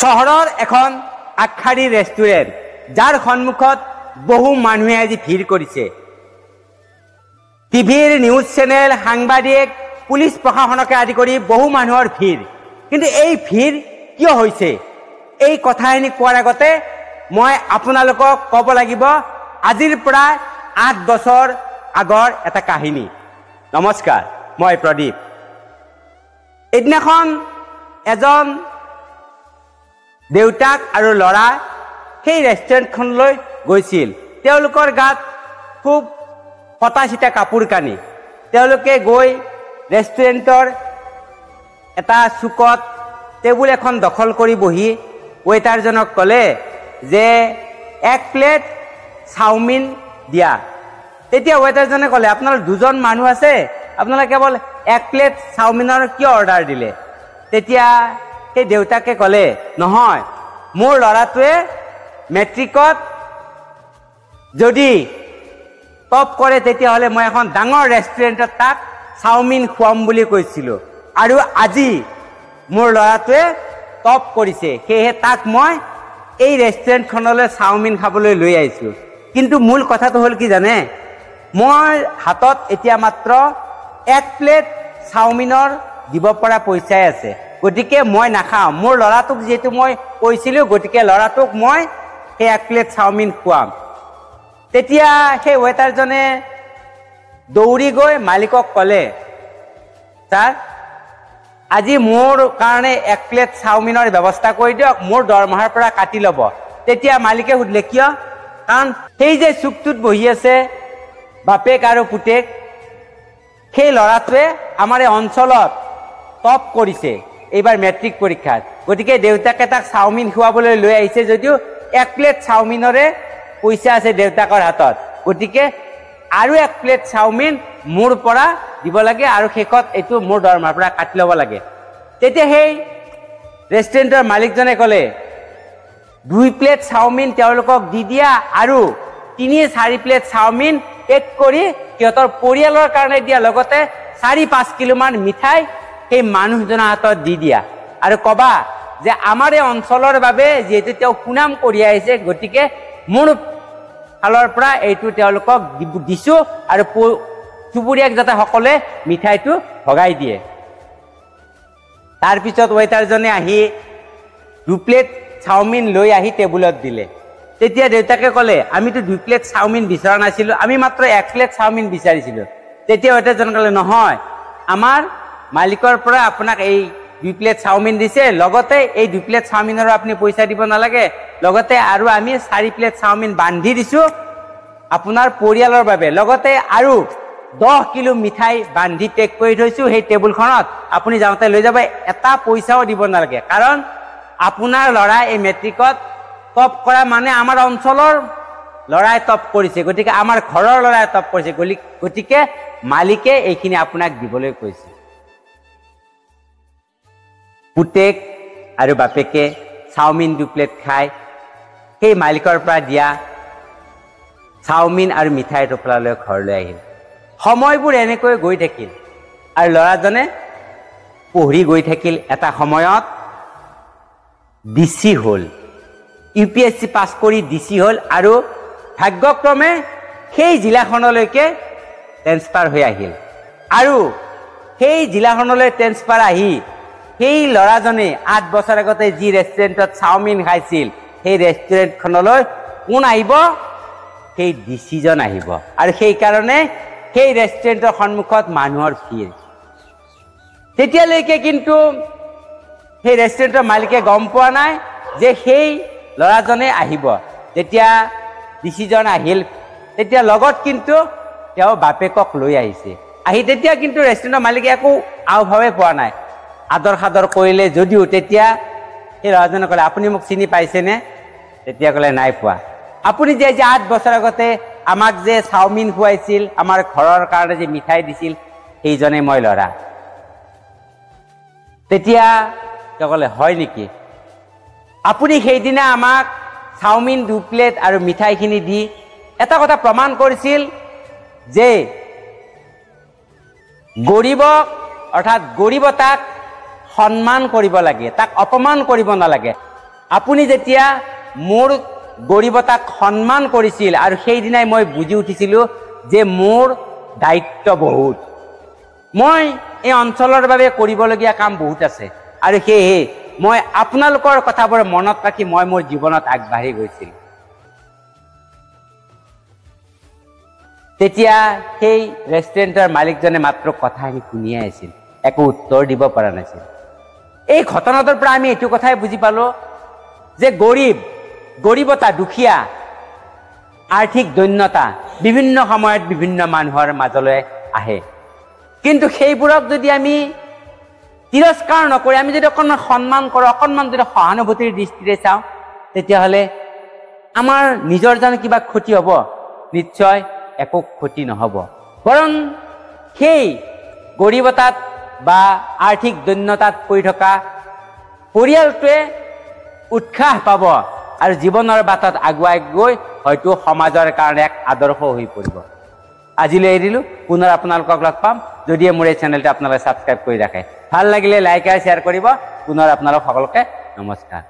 চহৰৰ এখন আগশাৰী ৰেষ্টুৰেণ্ট যাৰ সন্মুখত বহু মানুহে আজি ভিৰ কৰিছে। টিভিৰ নিউজ চেনেল, সাংবাদিক, পুলিচ প্ৰশাসনকে আদি কৰি বহু মানুহৰ ভিৰ। কিন্তু এই ভিৰ কিয় হৈছে? এই কথাখিনি কোৱাৰ আগতে মই আপোনালোকক ক'ব লাগিব আজিৰ পৰা 8 বছৰ আগৰ এটা কাহিনী। নমস্কাৰ, মই প্ৰদীপ। এদিনাখন এজন দেউতাক আৰু ল'ৰা সেই ৰেষ্টুৰেণ্টখনলৈ গৈছিল। তেওঁলোকৰ গাত খুব ফটা চিটা কাপোৰ কানি। তেওঁলোকে গৈ ৰেষ্টুৰেণ্টৰ এটা চুকত টেবুল এখন দখল কৰি বহি ৱেটাৰজনক ক'লে যে 1 প্লেট চাওমিন দিয়া। তেতিয়া ৱেটাৰজনে ক'লে আপোনালোক 2জন মানুহ আছে, আপোনালোকে কেৱল 1 প্লেট চাওমিনৰ কিয় অৰ্ডাৰ দিলে? তেতিয়া সেই দেউতাকে ক'লে নহয়, মোৰ ল'ৰাটোৱে মেট্ৰিকত যদি টপ কৰে তেতিয়াহ'লে মই এখন ডাঙৰ ৰেষ্টুৰেণ্টত তাক চাওমিন খুৱাম বুলি কৈছিলোঁ, আৰু আজি মোৰ ল'ৰাটোৱে টপ কৰিছে, সেয়েহে তাক মই এই ৰেষ্টুৰেণ্টখনলৈ চাওমিন খাবলৈ লৈ আহিছোঁ। কিন্তু মূল কথাটো হ'ল কি জানে, মই হাতত এতিয়া মাত্ৰ 1 প্লেট চাওমিনৰ দিব পৰা পইচাই আছে, গতিকে মই নাখাওঁ। মোৰ ল'ৰাটোক যিহেতু মই কৈছিলোঁ, গতিকে ল'ৰাটোক মই সেই 1 প্লেট চাওমিন খুৱাম। তেতিয়া সেই ৱেটাৰজনে দৌৰি গৈ মালিকক ক'লে, ছাৰ আজি মোৰ কাৰণে 1 প্লেট চাওমিনৰ ব্যৱস্থা কৰি দিয়ক, মোৰ দৰমহাৰ পৰা কাটি ল'ব। তেতিয়া মালিকে সুধিলে কিয়? কাৰণ সেই যে চুকটোত বহি আছে বাপেক আৰু পুতেক, সেই ল'ৰাটোৱে আমাৰ এই অঞ্চলত টপ কৰিছে এইবাৰ মেট্ৰিক পৰীক্ষাত, গতিকে দেউতাকে তাক চাওমিন খুৱাবলৈ লৈ আহিছে যদিও 1 প্লেট চাওমিনৰে পইচা আছে দেউতাকৰ হাতত, গতিকে আৰু 1 প্লেট চাওমিন মোৰ পৰা দিব লাগে আৰু শেষত এইটো মোৰ দৰমহাৰ পৰা কাটি ল'ব লাগে। তেতিয়া সেই ৰেষ্টুৰেণ্টৰ মালিকজনে ক'লে 2 প্লেট চাওমিন তেওঁলোকক দি দিয়া আৰু 3-4 প্লেট চাওমিন পেক কৰি সিহঁতৰ পৰিয়ালৰ কাৰণে দিয়া, লগতে 4-5 কিলোমান মিঠাই সেই মানুহজনৰ হাতত দি দিয়া আৰু ক'বা যে আমাৰ এই অঞ্চলৰ বাবে যিহেতু তেওঁ সুনাম কৰি আহিছে, গতিকে মোৰ ফালৰ পৰা এইটো তেওঁলোকক দিছোঁ আৰু চুবুৰীয়াক যাতে সকলোৱে মিঠাইটো ভগাই দিয়ে। তাৰপিছত ৱেটাৰজনে আহি 2 প্লেট চাওমিন লৈ আহি টেবুলত দিলে। তেতিয়া দেউতাকে ক'লে আমিতো 2 প্লেট চাওমিন বিচৰা নাছিলোঁ, আমি মাত্ৰ 1 প্লেট চাওমিন বিচাৰিছিলোঁ। তেতিয়া ৱেটাৰজনে ক'লে নহয়, আমাৰ মালিকৰ পৰা আপোনাক এই 2 প্লেট চাওমিন দিছে, লগতে এই 2 প্লেট চাওমিনৰো আপুনি পইচা দিব নালাগে, লগতে আৰু আমি 4 প্লেট চাওমিন বান্ধি দিছোঁ আপোনাৰ পৰিয়ালৰ বাবে, লগতে আৰু 10 কিলো মিঠাই বান্ধি পেক কৰি থৈছোঁ সেই টেবুলখনত, আপুনি যাওঁতে লৈ যাব, এটা পইচাও দিব নালাগে, কাৰণ আপোনাৰ ল'ৰা এই মেট্ৰিকত টপ কৰা মানে আমাৰ অঞ্চলৰ ল'ৰাই টপ কৰিছে, গতিকে আমাৰ ঘৰৰ ল'ৰাই টপ কৰিছে, গতিকে মালিকে এইখিনি আপোনাক দিবলৈ কৈছে। পুতেক আৰু বাপেকে চাওমিন 2 প্লেট খাই সেই মালিকৰ পৰা দিয়া চাওমিন আৰু মিঠাই টোপোলালৈ ঘৰলৈ আহিল। সময়বোৰ এনেকৈ গৈ থাকিল আৰু ল'ৰাজনে পঢ়ি গৈ থাকিল। এটা সময়ত DC হ'ল, UPSC পাছ কৰি DC হ'ল আৰু ভাগ্যক্ৰমে সেই জিলাখনলৈকে ট্ৰেন্সফাৰ হৈ আহিল। আৰু সেই জিলাখনলৈ ট্ৰেন্সফাৰ আহি সেই ল'ৰাজনে 8 বছৰ আগতে যি ৰেষ্টুৰেণ্টত চাওমিন খাইছিল, সেই ৰেষ্টুৰেণ্টখনলৈ কোন আহিব? সেই ডিচিজন আহিব, আৰু সেইকাৰণে সেই ৰেষ্টুৰেণ্টৰ সন্মুখত মানুহৰ ভিৰ। তেতিয়ালৈকে কিন্তু সেই ৰেষ্টুৰেণ্টৰ মালিকে গম পোৱা নাই যে সেই ল'ৰাজনে আহিব। যেতিয়া ডিচিজন আহিল, তেতিয়া লগত কিন্তু তেওঁ বাপেকক লৈ আহিছে। তেতিয়া কিন্তু ৰেষ্টুৰেণ্টৰ মালিকে একো আওভাৱে পোৱা নাই, আদৰ সাদৰ কৰিলে যদিও। তেতিয়া সেই ল'ৰাজনে ক'লে আপুনি মোক চিনি পাইছেনে? তেতিয়া ক'লে নাই পোৱা। আপুনি যে 8 বছৰ আগতে আমাক যে চাওমিন খুৱাইছিল, আমাৰ ঘৰৰ কাৰণে যে মিঠাই দিছিল, সেইজনে মই ল'ৰা। তেতিয়া তেওঁ ক'লে হয় নেকি? আপুনি সেইদিনা আমাক চাওমিন 2 প্লেট আৰু মিঠাইখিনি দি এটা কথা প্ৰমাণ কৰিছিল যে গৰীবক অৰ্থাৎ গৰীবতাক সন্মান কৰিব লাগে, তাক অপমান কৰিব নালাগে। আপুনি যেতিয়া মোৰ গৰিবতাক সন্মান কৰিছিল আৰু সেইদিনাই মই বুজি উঠিছিলোঁ যে মোৰ দায়িত্ব বহুত, মই এই অঞ্চলৰ বাবে কৰিবলগীয়া কাম বহুত আছে আৰু সেয়েহে মই আপোনালোকৰ কথাবোৰ মনত ৰাখি মই মোৰ জীৱনত আগবাঢ়ি গৈছিলোঁ। তেতিয়া সেই ৰেষ্টুৰেণ্টৰ মালিকজনে মাত্ৰ কথাখিনি শুনিয়ে আছিল, একো উত্তৰ দিব পৰা নাছিল। এই ঘটনাটোৰ পৰা আমি এইটো কথাই বুজি পালোঁ যে গৰিবতা, দুখীয়া, আৰ্থিক দৈন্যতা বিভিন্ন সময়ত বিভিন্ন মানুহৰ মাজলৈ আহে, কিন্তু সেইবোৰক যদি আমি তিৰস্কাৰ নকৰি আমি যদি অকণমান সন্মান কৰোঁ, অকণমান যদি সহানুভূতিৰ দৃষ্টিৰে চাওঁ, তেতিয়াহ'লে আমাৰ নিজৰ জানো কিবা ক্ষতি হ'ব? নিশ্চয় একো ক্ষতি নহ'ব। বৰং সেই গৰিবতাত বা আৰ্থিক দৈন্যতাত পৰি থকা পৰিয়ালটোৱে উৎসাহ পাব আৰু জীৱনৰ বাটত আগুৱাই গৈ হয়তো সমাজৰ কাৰণে এক আদৰ্শ হৈ পৰিব। আজিলৈ এৰিলোঁ, পুনৰ আপোনালোকক লগ পাম যদিহে মোৰ এই চেনেলটো আপোনালোকে ছাবস্ক্ৰাইব কৰি ৰাখে। ভাল লাগিলে লাইক আৰু শ্বেয়াৰ কৰিব। পুনৰ আপোনালোক সকলোকে নমস্কাৰ।